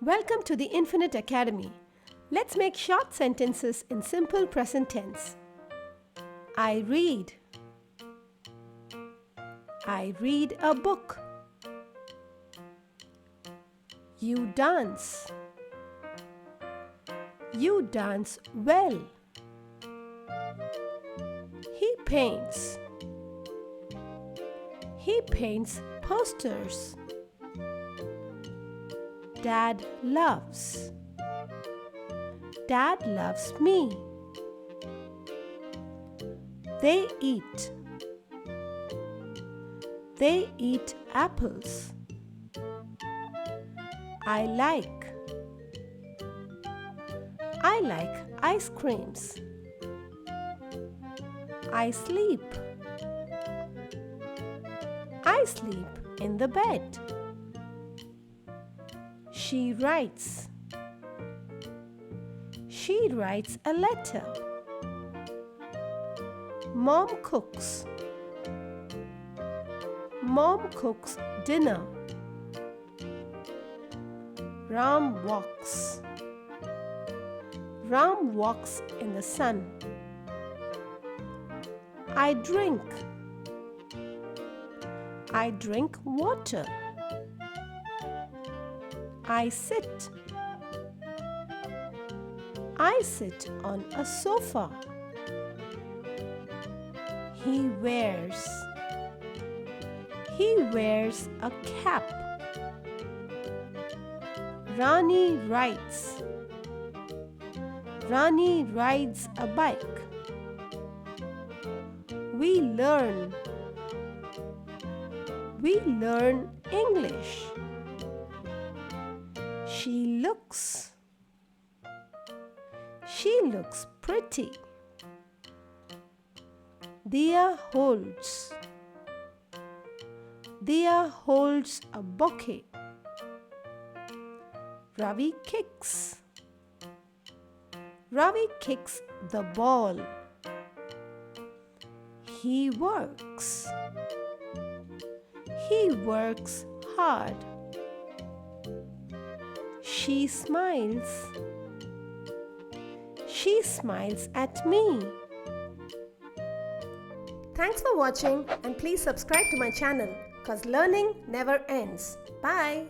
Welcome to the Infinite Academy. Let's make short sentences in simple present tense. I read. I read a book. You dance. You dance well. He paints. He paints posters. Dad loves. Dad loves me. They eat. They eat apples. I like. I like ice creams. I sleep. I sleep in the bed. She writes. She writes a letter. Mom cooks. Mom cooks dinner. Ram walks. Ram walks in the sun. I drink. I drink water. I sit. I sit on a sofa. He wears. He wears a cap. Rani rides. Rani rides a bike. We learn. We learn English. She looks. She looks pretty. Dia holds. Dia holds a bouquet. Ravi kicks. Ravi kicks the ball. He works. He works hard. She smiles. She smiles at me. Thanks for watching and please subscribe to my channel because learning never ends. Bye.